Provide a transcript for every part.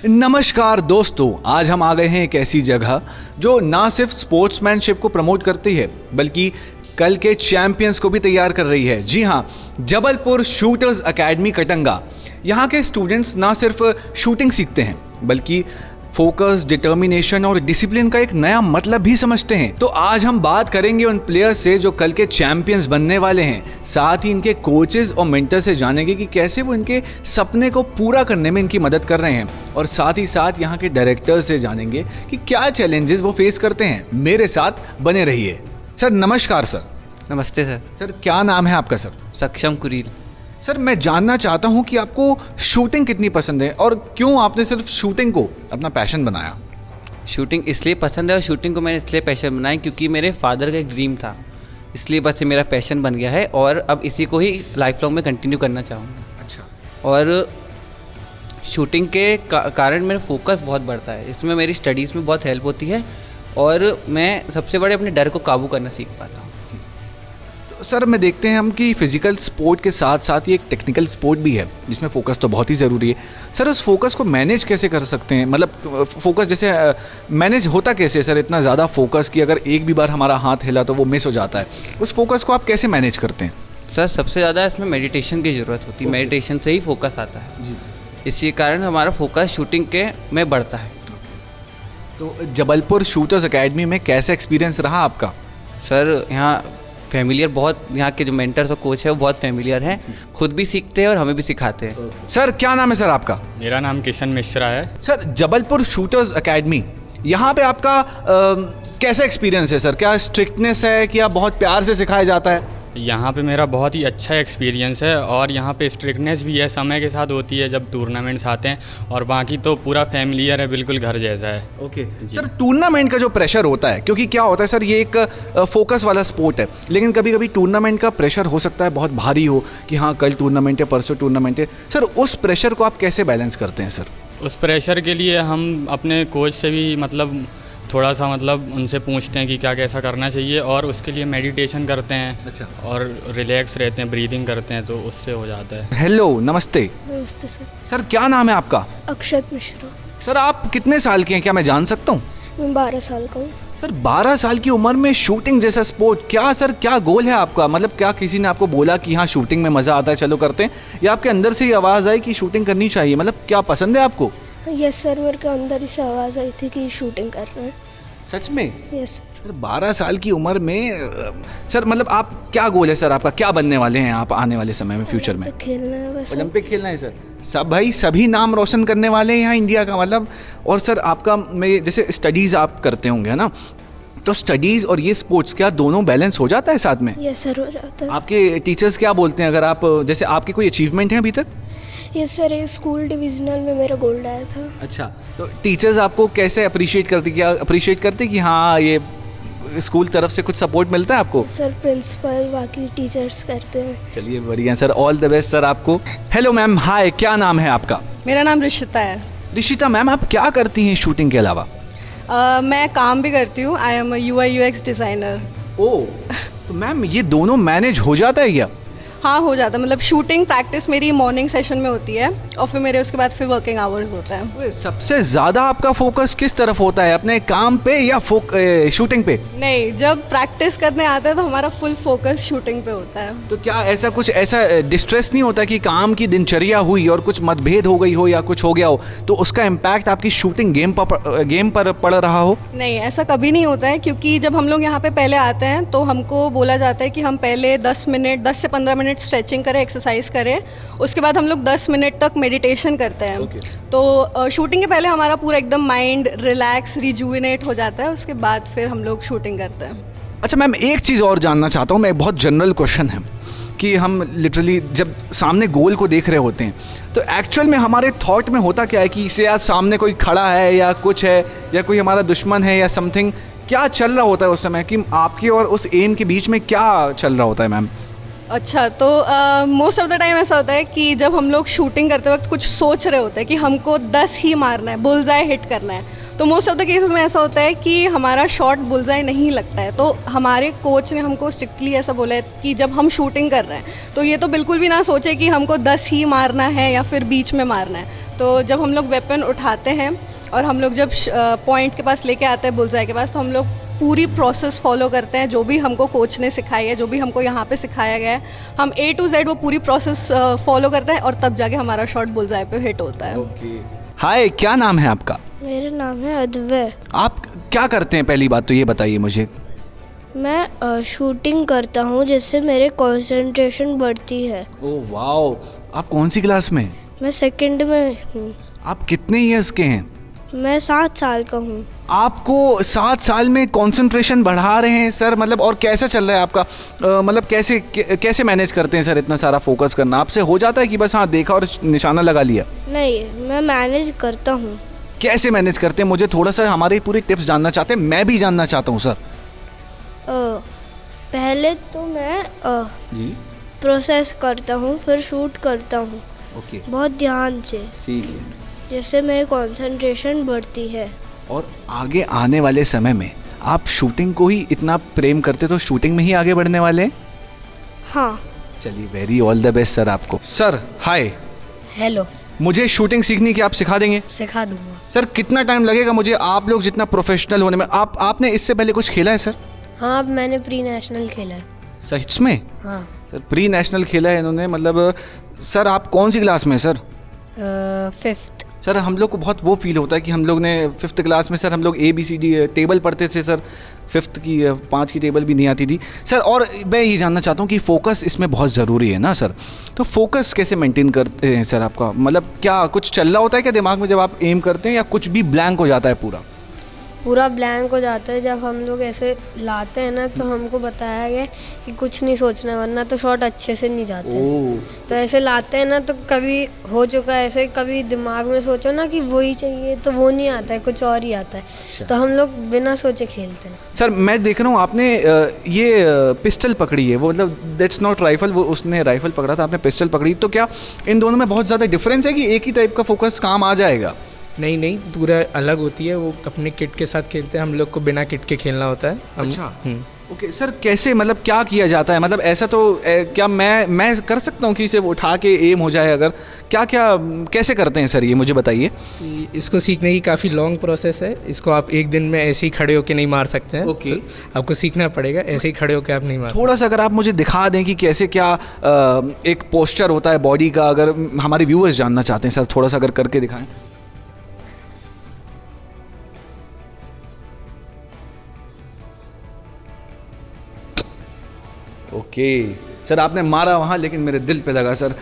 नमस्कार दोस्तों, आज हम आ गए हैं एक ऐसी जगह जो ना सिर्फ स्पोर्ट्समैनशिप को प्रमोट करती है बल्कि कल के चैंपियंस को भी तैयार कर रही है। जी हाँ, जबलपुर शूटर्स एकेडमी कटंगा। यहाँ के स्टूडेंट्स ना सिर्फ शूटिंग सीखते हैं बल्कि फोकस, डिटर्मिनेशन और डिसिप्लिन का एक नया मतलब भी समझते हैं। तो आज हम बात करेंगे उन प्लेयर्स से जो कल के चैंपियंस बनने वाले हैं। साथ ही इनके कोचेस और मेंटर से जानेंगे कि कैसे वो इनके सपने को पूरा करने में इनकी मदद कर रहे हैं, और साथ ही साथ यहाँ के डायरेक्टर्स से जानेंगे कि क्या चैलेंजेस वो फेस करते हैं। मेरे साथ बने रहिए। सर नमस्कार। सर नमस्ते सर। सर क्या नाम है आपका? सर सक्षम कुरील। सर मैं जानना चाहता हूँ कि आपको शूटिंग कितनी पसंद है और क्यों आपने सिर्फ शूटिंग को अपना पैशन बनाया। शूटिंग इसलिए पसंद है और शूटिंग को मैंने इसलिए पैशन बनाया क्योंकि मेरे फादर का एक ड्रीम था, इसलिए बस ये मेरा पैशन बन गया है और अब इसी को ही लाइफ लॉन्ग में कंटिन्यू करना चाहूँगा। अच्छा। और शूटिंग के कारण मेरा फोकस बहुत बढ़ता है, इसमें मेरी स्टडीज़ में बहुत हेल्प होती है और मैं सबसे बड़े अपने डर को काबू करना सीख पाता हूँ। सर मैं देखते हैं हम कि फिजिकल स्पोर्ट के साथ साथ ही एक टेक्निकल स्पोर्ट भी है जिसमें फोकस तो बहुत ही ज़रूरी है। सर उस फोकस को मैनेज कैसे कर सकते हैं? मतलब फोकस जैसे मैनेज होता कैसे है सर? इतना ज़्यादा फोकस कि अगर एक भी बार हमारा हाथ हिला तो वो मिस हो जाता है। उस फोकस को आप कैसे मैनेज करते हैं? सर सबसे ज़्यादा इसमें मेडिटेशन की ज़रूरत होती है। मेडिटेशन से ही फोकस आता है जी। इसी कारण हमारा फोकस शूटिंग के में बढ़ता है। तो जबलपुर शूटर्स एकेडमी में कैसा एक्सपीरियंस रहा आपका? सर यहाँ फैमिलियर बहुत, यहाँ के जो मेंटर्स और कोच है वो बहुत फैमिलियर हैं, खुद भी सीखते हैं और हमें भी सिखाते हैं। सर क्या नाम है सर आपका? मेरा नाम किशन मिश्रा है। सर जबलपुर शूटर्स एकेडमी, यहाँ पे आपका कैसा एक्सपीरियंस है सर? क्या स्ट्रिक्टनेस है कि आप बहुत प्यार से सिखाया जाता है? यहाँ पे मेरा बहुत ही अच्छा एक्सपीरियंस है और यहाँ पे स्ट्रिक्टनेस भी है, समय के साथ होती है जब टूर्नामेंट्स आते हैं, और बाकी तो पूरा फैमिलियर है, बिल्कुल घर जैसा है। ओके सर, टूर्नामेंट का जो प्रेशर होता है, क्योंकि क्या होता है सर, ये एक फोकस वाला स्पोर्ट है, लेकिन कभी कभी टूर्नामेंट का प्रेशर हो सकता है बहुत भारी हो कि हाँ कल टूर्नामेंट है, परसों टूर्नामेंट है। सर उस प्रेशर को आप कैसे बैलेंस करते हैं सर? उस प्रेशर के लिए हम अपने कोच से भी थोड़ा सा उनसे पूछते हैं कि क्या कैसा करना चाहिए, और उसके लिए मेडिटेशन करते हैं। अच्छा। और रिलैक्स रहते हैं, ब्रीदिंग करते हैं, तो उससे हो जाता है। हेलो, नमस्ते। नमस्ते सर। सर क्या नाम है आपका? अक्षत मिश्रा। सर आप कितने साल के हैं, क्या मैं जान सकता हूँ? मैं 12 साल का हूँ। सर 12 साल की उम्र में शूटिंग जैसा स्पोर्ट, क्या सर क्या गोल है आपका? मतलब क्या किसी ने आपको बोला कि हाँ शूटिंग में मज़ा आता है, चलो करते हैं, या आपके अंदर से ही आवाज़ आई कि शूटिंग करनी चाहिए? मतलब क्या पसंद है आपको? यस सर, मेरे को अंदर से आवाज़ आई थी कि शूटिंग करना है। सच में? यस सर 12 साल की उम्र में सर मतलब आप क्या गोल है सर आपका? क्या बनने वाले हैं आप आने वाले समय में, फ्यूचर में? खेलना है बस। ओलंपिक खेलना है सर। सब भाई सभी नाम रोशन करने वाले हैं यहाँ इंडिया का, मतलब। और सर आपका मैं जैसे स्टडीज़ आप करते होंगे है ना, तो स्टडीज़ और ये स्पोर्ट्स क्या दोनों बैलेंस हो जाता है साथ में? यस सर, हो जाता है। आपके टीचर्स क्या बोलते हैं अगर आप, जैसे आपकी कोई अचीवमेंट है अभी तक? यस सर, ये स्कूल डिविजनल में मेरा गोल्ड आया था। अच्छा, तो टीचर्स आपको कैसे अप्रिशिएट करते कि हाँ ये स्कूल तरफ से कुछ सपोर्ट मिलता है आपको? सर प्रिंसिपल बाकी टीचर्स करते हैं। चलिए बढ़िया sir, all the best sir आपको। हेलो मैम, हाय, क्या नाम है आपका? मेरा नाम ऋषिता है। ऋषिता मैम, आप क्या करती हैं शूटिंग के अलावा? मैं काम भी करती हूँ। I am UI UX designer. Oh, तो मैम ये दोनों मैनेज हो जाता है क्या? हाँ हो जाता है, शूटिंग प्रैक्टिस मेरी मॉर्निंग सेशन में होती है और फिर मेरे उसके बाद फिर वर्किंग आवर्स होता है। सबसे ज़्यादा आपका फोकस किस तरफ होता है, अपने काम पे या शूटिंग पे? नहीं, जब प्रैक्टिस करने आते हैं तो हमारा फुल फोकस शूटिंग पे होता है। तो क्या ऐसा डिस्ट्रेस नहीं होता कि काम की दिनचर्या हुई और कुछ मतभेद हो गई हो या कुछ हो गया हो तो उसका इम्पैक्ट आपकी शूटिंग गेम पर पड़ रहा हो? नहीं, ऐसा कभी नहीं होता है, क्योंकि जब हम लोग यहाँ पे पहले आते हैं तो हमको बोला जाता है कि हम पहले 10 से 15 मिनट स्ट्रेचिंग करें, एक्सरसाइज करें, उसके बाद हम लोग 10 मिनट तक मेडिटेशन करते हैं। तो शूटिंग के पहले हमारा पूरा एकदम माइंड रिलैक्स रिजुविनेट हो जाता है, उसके बाद फिर हम लोग शूटिंग करते हैं। अच्छा मैम, एक चीज़ और जानना चाहता हूँ मैं, बहुत जनरल क्वेश्चन है कि हम लिटरली जब सामने गोल को देख रहे होते हैं तो एक्चुअल में हमारे थॉट में होता क्या है कि इसे आज सामने कोई खड़ा है या कुछ है या कोई हमारा दुश्मन है या समथिंग, क्या चल रहा होता है उस समय कि आपके और उस एम के बीच में क्या चल रहा होता है मैम? अच्छा, तो मोस्ट ऑफ द टाइम ऐसा होता है कि जब हम लोग शूटिंग करते वक्त कुछ सोच रहे होते हैं कि हमको 10 ही मारना है, बुलजाई हिट करना है, तो मोस्ट ऑफ द केसेस में ऐसा होता है कि हमारा शॉट बुलजाई नहीं लगता है। तो हमारे कोच ने हमको स्ट्रिक्टली ऐसा बोला है कि जब हम शूटिंग कर रहे हैं तो ये तो बिल्कुल भी ना सोचे कि हमको 10 ही मारना है या फिर बीच में मारना है। तो जब हम लोग वेपन उठाते हैं और हम लोग जब पॉइंट के पास लेके आते हैं बुलजाई के पास, तो हम लोग पूरी प्रोसेस फॉलो करते हैं जो भी हमको कोच ने सिखाई है, जो भी हमको यहाँ पे सिखाया गया है, हम A to Z वो पूरी प्रोसेस फॉलो करते हैं और तब जाके हमारा शॉट बुलजाई पे हिट होता है। हाय, क्या नाम है आपका? मेरा नाम है अद्वैय। आप क्या करते हैं, पहली बात तो ये बताइए मुझे। मैं शूटिंग करता हूँ जिससे मेरे कंसंट्रेशन बढ़ती है। ओह वाओ, आप कौन सी क्लास में? मैं सेकंड में हूँ। आप कितने ईयर्स के हैं? मैं 7 साल का हूँ। आपको 7 साल में कंसंट्रेशन बढ़ा रहे हैं सर, मतलब और कैसा चल रहा है आपका? मतलब कैसे मैनेज करते हैं सर इतना सारा फोकस करना? आपसे हो जाता है कि बस हाँ देखा और निशाना लगा लिया? नहीं, मैं मैनेज करता हूँ। कैसे मैनेज करते हैं? मुझे थोड़ा सा हमारे पूरे टिप्स जानना चाहते हैं, मैं भी जानना चाहता हूँ सर। पहले तो मैं जी प्रोसेस करता हूँ, फिर शूट करता हूँ ओके, बहुत ध्यान से, ठीक है। जिससे मेरी कंसंट्रेशन बढ़ती है। और आगे आने वाले समय में आप शूटिंग को ही इतना प्रेम करते तो शूटिंग में ही आगे बढ़ने वाले हैं? हाँ। चलिए, very all the best sir आपको। Sir hi, hello. मुझे शूटिंग सीखनी कि आप सिखा देंगे? सिखा दूंगा। सर कितना टाइम लगेगा मुझे आप लोग जितना प्रोफेशनल होने में? आपने इससे पहले कुछ खेला है सर? हाँ, मैंने प्री नेशनल खेला है। सच में? हाँ। सर प्री नेशनल खेला है इन्होंने, मतलब सर आप कौन सी क्लास में सर? 5th। सर हम लोग को बहुत वो फील होता है कि हम लोग ने 5th क्लास में सर हम लोग ABCD टेबल पढ़ते थे सर, 5th की 5 की टेबल भी नहीं आती थी सर। और मैं ये जानना चाहता हूँ कि फ़ोकस इसमें बहुत ज़रूरी है ना सर, तो फोकस कैसे मेंटेन करते हैं सर आपका? मतलब क्या कुछ चल रहा होता है क्या दिमाग में जब आप एम करते हैं, या कुछ भी ब्लैंक हो जाता है पूरा? पूरा ब्लैंक हो जाता है जब हम लोग ऐसे लाते हैं ना, तो हमको बताया गया कि कुछ नहीं सोचना, वरना तो शॉट अच्छे से नहीं जाते हैं। तो ऐसे लाते हैं ना, तो कभी हो चुका है ऐसे, कभी दिमाग में सोचो ना कि वही चाहिए तो वो नहीं आता है, कुछ और ही आता है। तो हम लोग बिना सोचे खेलते हैं। सर मैं देख रहा हूँ आपने ये पिस्टल पकड़ी है, वो मतलब दैट्स नॉट राइफल, वो उसने राइफल पकड़ा था, आपने पिस्टल पकड़ी, तो क्या इन दोनों में बहुत ज़्यादा डिफरेंस है कि एक ही टाइप का फोकस काम आ जाएगा? नहीं, पूरा अलग होती है। वो अपने किट के साथ खेलते हैं, हम लोग को बिना किट के खेलना होता है। अच्छा, ओके सर, कैसे मतलब क्या किया जाता है? मतलब ऐसा तो क्या मैं कर सकता हूँ कि इसे उठा के एम हो जाए? अगर क्या कैसे करते हैं सर, ये मुझे बताइए। इसको सीखने की काफ़ी लॉन्ग प्रोसेस है। इसको आप एक दिन में ऐसे ही खड़े होके नहीं मार सकते हैं। ओके, तो आपको सीखना पड़ेगा, ऐसे ही खड़े होके आप नहीं मार। थोड़ा सा अगर आप मुझे दिखा दें कि कैसे क्या एक पोस्चर होता है बॉडी का, अगर हमारे व्यूअर्स जानना चाहते हैं सर, थोड़ा सा अगर करके दिखाएं। ओके सर, आपने मारा वहाँ लेकिन मेरे दिल पे लगा sir.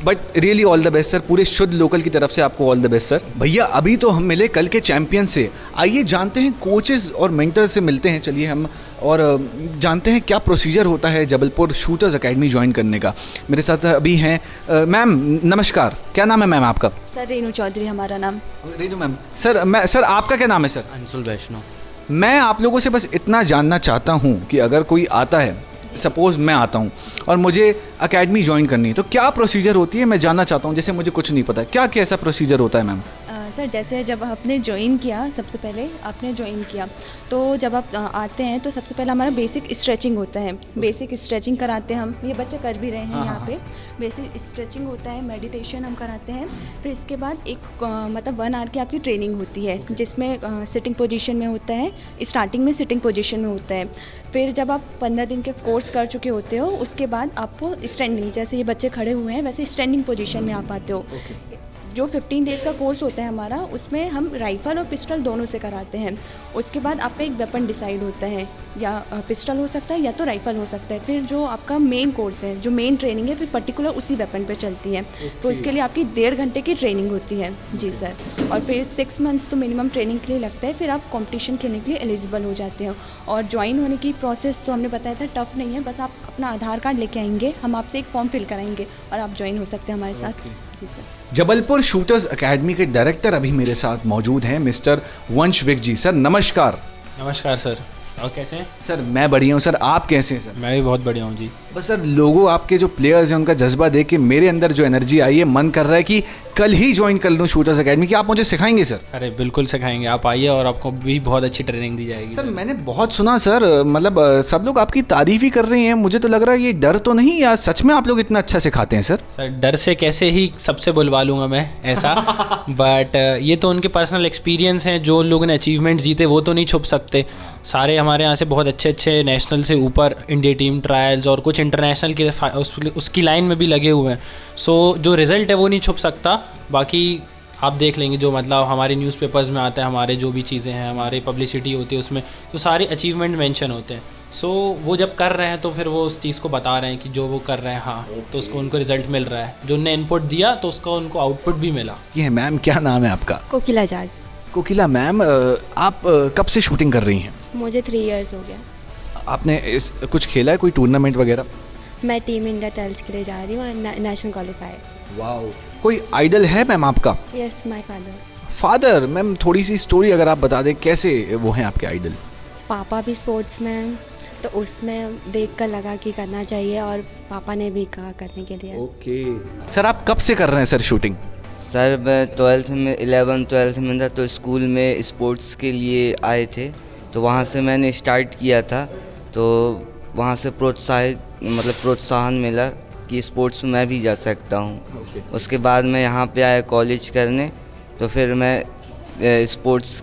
But really all the best sir, पूरे शुद्ध लोकल की तरफ से आपको ऑल द बेस्ट सर। भैया अभी तो हम मिले कल के चैंपियन से, आइए जानते हैं कोचेस और मेंटर से मिलते हैं, चलिए हम, और जानते हैं क्या प्रोसीजर होता है जबलपुर शूटर्स एकेडमी ज्वाइन करने का। मेरे साथ अभी हैं मैम, नमस्कार, क्या नाम है मैम आपका? सर रेनू चौधरी हमारा नाम। रेनू मैम, सर आपका क्या नाम है सर? अंशुल वैष्णव। मैं आप लोगों से बस इतना जानना चाहता हूँ कि अगर कोई आता है, सपोज़ मैं आता हूँ और मुझे एकेडमी ज्वाइन करनी है, तो क्या प्रोसीजर होती है? मैं जानना चाहता हूँ, जैसे मुझे कुछ नहीं पता, क्या कैसा प्रोसीजर होता है मैम? सर जैसे जब आपने ज्वाइन किया, सबसे पहले आपने ज्वाइन किया तो जब आप आते हैं तो सबसे पहले हमारा बेसिक स्ट्रेचिंग होता है। बेसिक स्ट्रेचिंग कराते हैं हम, ये बच्चे कर भी रहे हैं यहाँ पे। बेसिक स्ट्रेचिंग होता है, मेडिटेशन हम कराते हैं। फिर इसके बाद एक मतलब 1 आवर की आपकी ट्रेनिंग होती है, जिसमें सिटिंग पोजीशन में होता है, स्टार्टिंग में सिटिंग पोजीशन में होता है। फिर जब आप 15 दिन के कोर्स कर चुके होते हो, उसके बाद आपको स्टैंडिंग, जैसे ये बच्चे खड़े हुए हैं वैसे स्टैंडिंग पोजीशन में आप आते हो। जो 15 डेज़ का कोर्स होता है हमारा, उसमें हम राइफ़ल और पिस्टल दोनों से कराते हैं। उसके बाद आपका एक वेपन डिसाइड होता है, या पिस्टल हो सकता है या तो राइफ़ल हो सकता है। फिर जो आपका मेन कोर्स है, जो मेन ट्रेनिंग है, फिर पर्टिकुलर उसी वेपन पे चलती है। तो इसके लिए आपकी 1.5 घंटे की ट्रेनिंग होती है। जी सर। और फिर 6 मंथ्स तो मिनिमम ट्रेनिंग के लिए लगता है, फिर आप कॉम्पिटिशन खेलने के लिए एलिजिबल हो जाते हो। और ज्वाइन होने की प्रोसेस तो हमने बताया था, टफ नहीं है, बस आप अपना आधार कार्ड लेके आएंगे, हम आपसे एक फॉर्म फिल कराएंगे और आप ज्वाइन हो सकते हैं हमारे साथ। जी सर। जबलपुर शूटर्स एकेडमी के डायरेक्टर अभी मेरे साथ मौजूद हैं, मिस्टर वंशविक जी। सर नमस्कार। नमस्कार सर, और कैसे हैं? सर मैं बढ़िया हूँ सर, आप कैसे हैं सर? मैं भी बहुत बढ़िया हूँ जी। बस सर, लोगों आपके जो प्लेयर्स हैं उनका जज्बा देख के मेरे अंदर जो एनर्जी आई है, मन कर रहा है कि कल ही ज्वाइन कर लूँ शूटर्स एकेडमी की, आप मुझे सिखाएंगे सर? अरे बिल्कुल सिखाएंगे, आप आइए और आपको भी बहुत अच्छी ट्रेनिंग दी जाएगी। सर मैंने बहुत सुना सर, मतलब सब लोग आपकी तारीफ ही कर रहे हैं, मुझे तो लग रहा है ये डर तो नहीं, या सच में आप लोग इतना अच्छा सिखाते हैं सर? सर डर से कैसे ही सबसे बुलवा लूँगा मैं ऐसा बट ये तो उनके पर्सनल एक्सपीरियंस हैं, जो लोगों ने अचीवमेंट जीते वो तो नहीं छुप सकते। सारे हमारे यहाँ से बहुत अच्छे अच्छे नेशनल से ऊपर इंडिया टीम ट्रायल्स और कुछ इंटरनेशनल के उसकी लाइन में भी लगे हुए हैं। सो जो रिज़ल्ट है वो नहीं छुप सकता, बाकी आप देख लेंगे जो मतलब हमारे न्यूज़पेपर्स में आता है, हमारे जो भी चीज़ें हैं, हमारी पब्लिसिटी होती है उसमें तो सारे अचीवमेंट मेंशन होते हैं। सो वो जब कर रहे हैं तो फिर वो उस चीज़ को बता रहे हैं कि जो वो कर रहे हैं हाँ तो उसको उनको रिजल्ट मिल रहा है, जो उनने इनपुट दिया तो उसका उनको आउटपुट भी मिला। ये मैम क्या नाम है आपका? कोकिला जाट। कोकिला मैम, आप कब से शूटिंग कर रही हैं? मुझे 3 इयर्स हो गया। आपने कुछ खेला है, कोई टूर्नामेंट वगैरह? मैं टीम इंडिया ट्रायल्स के लिए जा रही हूँ और नेशनल क्वालिफायर। वाओ, कोई आइडल है मैम आपका? Yes, my father. Father, ma'am थोड़ी सी स्टोरी अगर आप बता दें, कैसे वो हैं आपके आइडल? पापा भी स्पोर्ट्स में, तो उसमें देख कर लगा कि करना चाहिए और पापा ने भी कहा करने के लिए। ओके सर, आप कब से कर रहे हैं सर शूटिंग? सर मैं 12th में 11th-12th में था तो स्कूल में स्पोर्ट्स के लिए आए थे, तो वहाँ से मैंने स्टार्ट किया था, तो वहाँ से प्रोत्साहन मिला कि स्पोर्ट्स में मैं भी जा सकता हूँ। उसके बाद मैं यहाँ पे आया कॉलेज करने, तो फिर मैं स्पोर्ट्स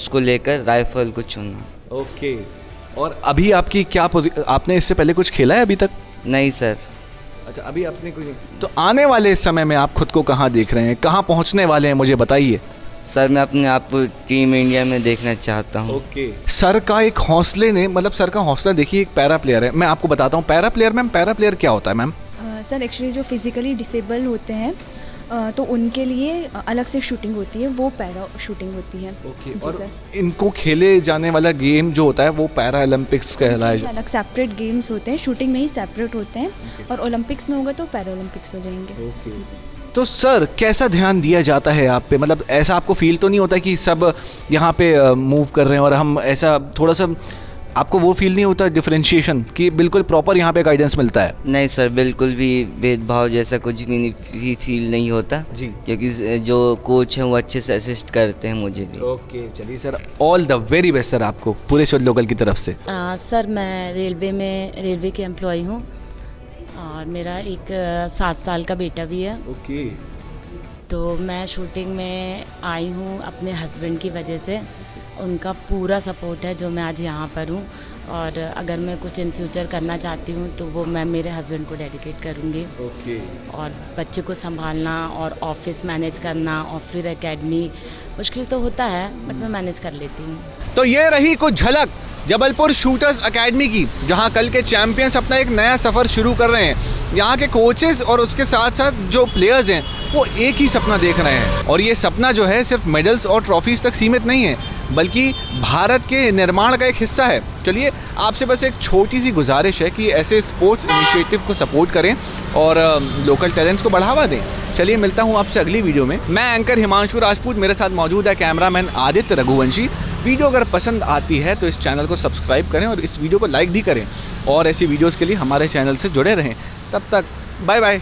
को लेकर राइफल को चुना। ओके, और अभी आपकी क्या आपने इससे पहले कुछ खेला है अभी तक? नहीं सर। अच्छा, अभी आपने कोई नहीं। तो आने वाले समय में आप खुद को कहाँ देख रहे हैं, कहाँ पहुँचने वाले हैं, मुझे बताइए। सर मैं अपने आप को टीम इंडिया में देखना चाहता हूँ। ओके, सर का एक हौसले ने, मतलब सर का हौसला देखिए, एक पैरा प्लेयर है, मैं आपको बताता हूँ para player. Ma'am para player क्या होता है मैम? सर एक्चुअली जो फिज़िकली डिसेबल होते हैं तो उनके लिए अलग से शूटिंग होती है, वो पैरा शूटिंग होती है। ओके, जी और सर। इनको खेले जाने वाला गेम जो होता है वो पैरा ओलंपिक्स कहलाए। अलग सेपरेट गेम्स होते हैं, शूटिंग में ही सेपरेट होते हैं, और ओलंपिक्स में होगा तो पैरा ओलंपिक्स हो जाएंगे। तो सर कैसा ध्यान दिया जाता है आप पे, मतलब ऐसा आपको फील तो नहीं होता कि सब यहाँ पे मूव कर रहे हैं और हम ऐसा थोड़ा सा, आपको वो फील नहीं होता डिफरेंशिएशन कि बिल्कुल प्रॉपर यहाँ पे गाइडेंस मिलता है? नहीं सर, बिल्कुल भी भेदभाव जैसा कुछ भी नहीं फील नहीं होता जी, क्योंकि जो कोच हैं वो अच्छे से असिस्ट करते हैं मुझे भी। ओके चलिए sir, all the very best sir आपको पूरे शुद्ध लोकल की तरफ से। सर मैं रेलवे के एम्प्लॉय हूँ और मेरा एक 7 साल का बेटा भी है। ओके, तो मैं शूटिंग में आई हूँ अपने हस्बैंड की वजह से, उनका पूरा सपोर्ट है जो मैं आज यहाँ पर हूँ, और अगर मैं कुछ इन फ्यूचर करना चाहती हूँ तो वो मैं मेरे हस्बैंड को डेडिकेट करूँगी। ओके, और बच्चे को संभालना और ऑफिस मैनेज करना और फिर एकेडमी मुश्किल तो होता है, बट मैं मैनेज कर लेती हूँ। तो ये रही कुछ झलक जबलपुर शूटर्स एकेडमी की, जहां कल के चैंपियंस अपना एक नया सफ़र शुरू कर रहे हैं। यहां के कोचेस और उसके साथ साथ जो प्लेयर्स हैं वो एक ही सपना देख रहे हैं, और ये सपना जो है सिर्फ मेडल्स और ट्रॉफीज़ तक सीमित नहीं है, बल्कि भारत के निर्माण का एक हिस्सा है। चलिए, आपसे बस एक छोटी सी गुजारिश है कि ऐसे स्पोर्ट्स इनिशिएटिव को सपोर्ट करें और लोकल टैलेंट्स को बढ़ावा दें। चलिए, मिलता हूँ आपसे अगली वीडियो में। मैं एंकर हिमांशु राजपूत, मेरे साथ मौजूद है कैमरामैन आदित्य रघुवंशी। वीडियो अगर पसंद आती है तो इस चैनल को सब्सक्राइब करें और इस वीडियो को लाइक भी करें, और ऐसी वीडियोज़ के लिए हमारे चैनल से जुड़े रहें। तब तक बाय बाय।